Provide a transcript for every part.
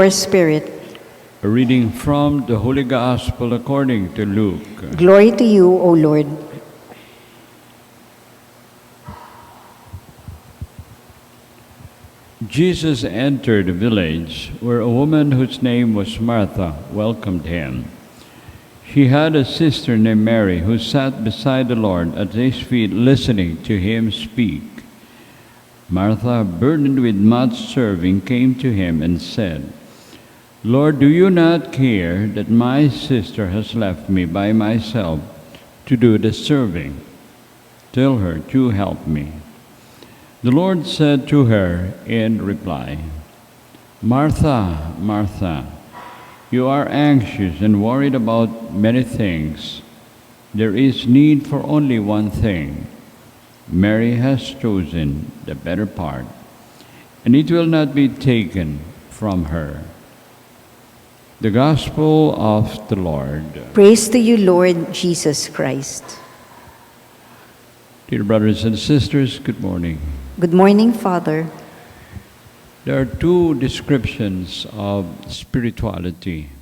Your Spirit. A reading from the Holy Gospel according to Luke. Glory to you, O Lord. Jesus entered a village where a woman whose name was Martha welcomed him. She had a sister named Mary who sat beside the Lord at his feet listening to him speak. Martha, burdened with much serving, came to him and said, "Lord, do you not care that my sister has left me by myself to do the serving? Tell her to help me." The Lord said to her in reply, "Martha, Martha, you are anxious and worried about many things. There is need for only one thing. Mary has chosen the better part, and it will not be taken from her." The Gospel of the Lord. Praise to you, Lord Jesus Christ. Dear brothers and sisters, good morning. Good morning, Father. There are two descriptions of spirituality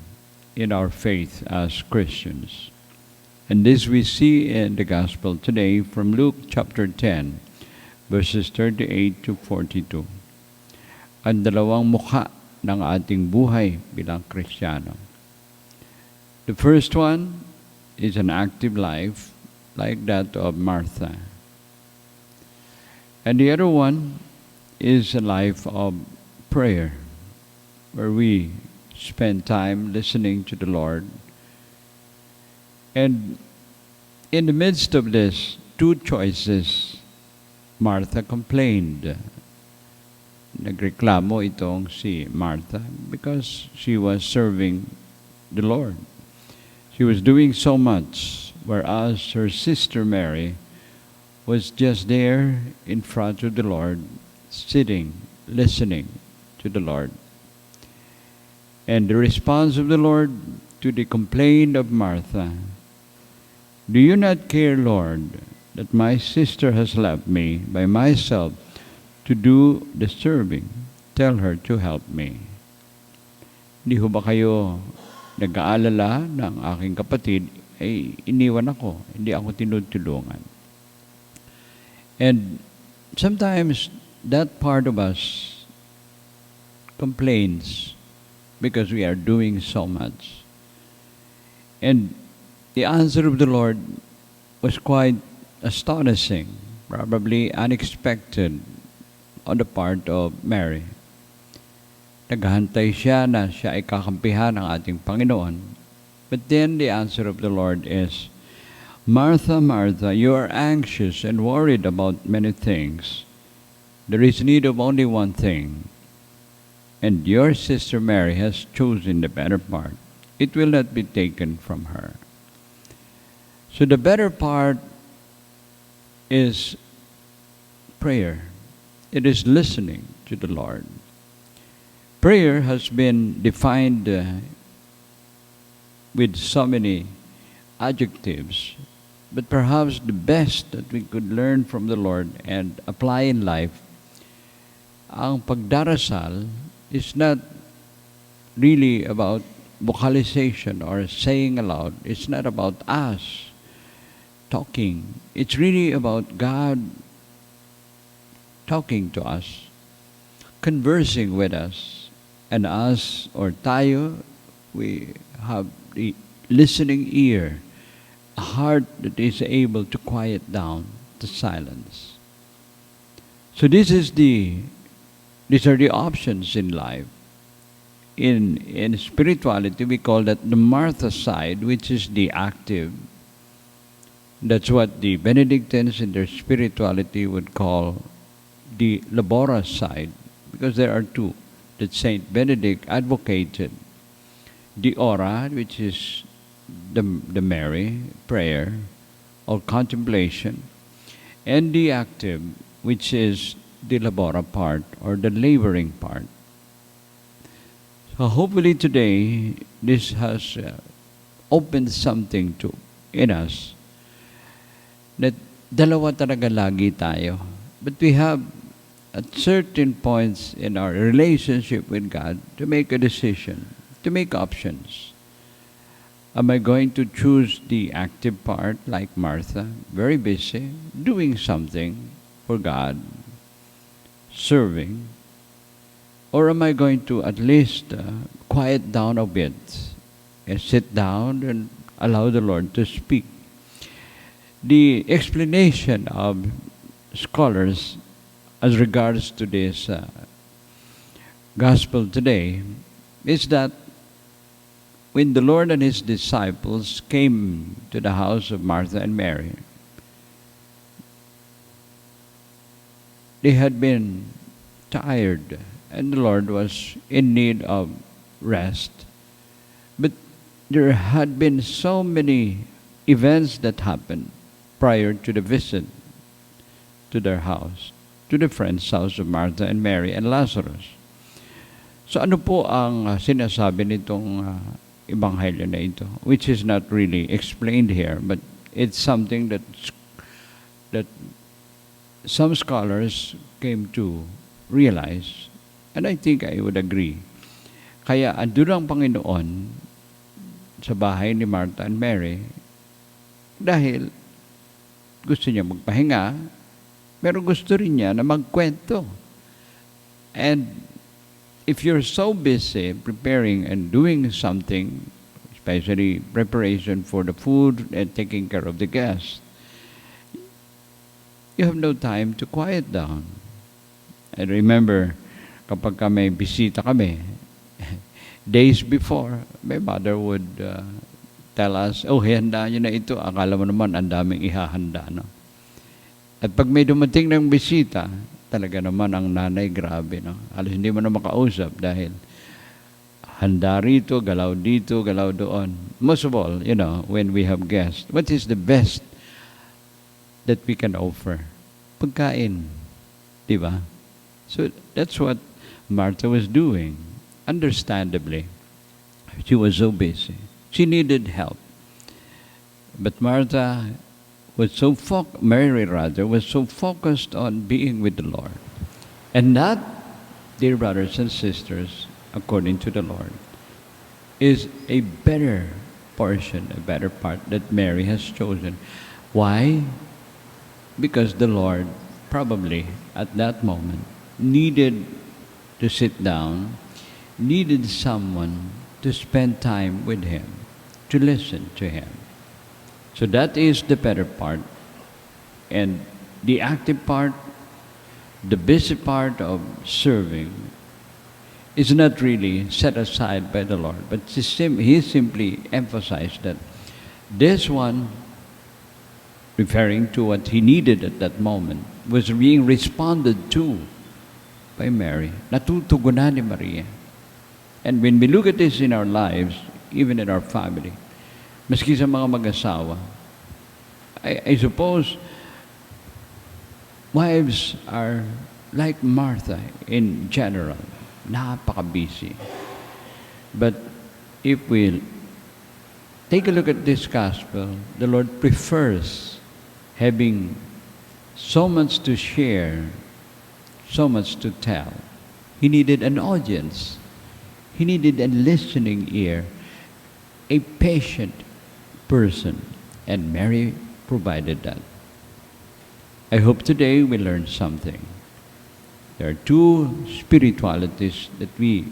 in our faith as Christians. And this we see in the Gospel today from Luke chapter 10, verses 38 to 42. Ang dalawang mukha ng ating buhay bilang Kristiyano. The first one is an active life like that of Martha. And the other one is a life of prayer, where we spend time listening to the Lord. And in the midst of this two choices, Martha complained. Nagreklamo itong si Martha because she was serving the Lord. She was doing so much, whereas her sister Mary was just there in front of the Lord, sitting, listening to the Lord. And the response of the Lord to the complaint of Martha, "Do you not care, Lord, that my sister has left me by myself to do the serving? Tell her to help me." Hindi ho ba kayo nag-aalala ng aking kapatid, iniwan ako, hindi ako tinutulungan? And sometimes that part of us complains because we are doing so much. And the answer of the Lord was quite astonishing, probably unexpected on the part of Mary. Naghahantay siya na siya ay kakampihan ng ating Panginoon. But then the answer of the Lord is, "Martha, Martha, you are anxious and worried about many things. There is need of only one thing. And your sister Mary has chosen the better part. It will not be taken from her." So the better part is prayer. It is listening to the Lord. Prayer has been defined with so many adjectives, but perhaps the best that we could learn from the Lord and apply in life, ang pagdarasal is not really about vocalization or saying aloud. It's not about us talking. It's really about God talking to us, conversing with us, and us or tayo, we have the listening ear, a heart that is able to quiet down the silence. So these are the options in life. In spirituality, we call that the Martha side, which is the active. That's what the Benedictines in their spirituality would call the labora side, because there are two that Saint Benedict advocated. The ora, which is the Mary, prayer or contemplation, and the active, which is the labora part or the laboring part. So hopefully today this has opened something in us that dalawa talaga lagi tayo. But we have at certain points in our relationship with God to make a decision, to make options. Am I going to choose the active part like Martha, very busy, doing something for God, serving? Or am I going to at least quiet down a bit and sit down and allow the Lord to speak? The explanation of scholars as regards to this gospel today is that when the Lord and his disciples came to the house of Martha and Mary, they had been tired and the Lord was in need of rest. But there had been so many events that happened prior to the visit to their house, to the friend's house of Martha and Mary and Lazarus. So ano po ang sinasabi nitong ebanghelyo na ito, which is not really explained here, but it's something that some scholars came to realize, and I think I would agree. Kaya andun ang Panginoon sa bahay ni Martha and Mary dahil gusto niya magpahinga, pero gusto rin niya na magkwento. And if you're so busy preparing and doing something, especially preparation for the food and taking care of the guests, you have no time to quiet down. I remember kapag may bisita kami, days before, my mother would tell us, oh, hihanda nyo na ito. Akala mo naman, ang daming ihahanda. No? At pag may dumating ng bisita, talaga naman ang nanay, grabe. No? Alas hindi mo na makausap dahil handa rito, galaw dito, galaw doon. Most of all, when we have guests, what is the best that we can offer? Pagkain. Diba? So that's what Martha was doing. Understandably, she was so busy. She needed help. But Mary was so focused on being with the Lord. And that, dear brothers and sisters, according to the Lord, is a better portion, a better part that Mary has chosen. Why? Because the Lord probably at that moment needed to sit down, needed someone to spend time with him, to listen to him. So that is the better part. And the active part, the busy part of serving, is not really set aside by the Lord, but he simply emphasized that this one, referring to what he needed at that moment, was being responded to by Mary. Natutugunan ni Maria. And when we look at this in our lives, even in our family, maski sa mga mag-asawa, I suppose wives are like Martha in general, napaka-busy. But if we take a look at this gospel, the Lord prefers having so much to share, so much to tell. He needed an audience. He needed a listening ear, a patient person, and Mary provided that. I hope today we learned something. There are two spiritualities that we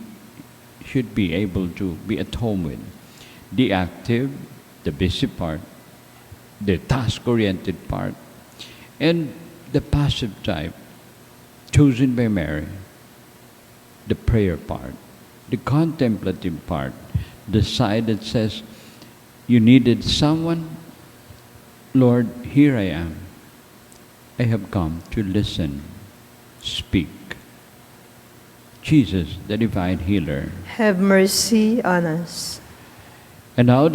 should be able to be at home with. The active, the busy part, the task-oriented part, and the passive type, chosen by Mary, the prayer part, the contemplative part, the side that says, you needed someone, Lord, here I am. I have come to listen, speak. Jesus, the divine healer, Have mercy on us. And now the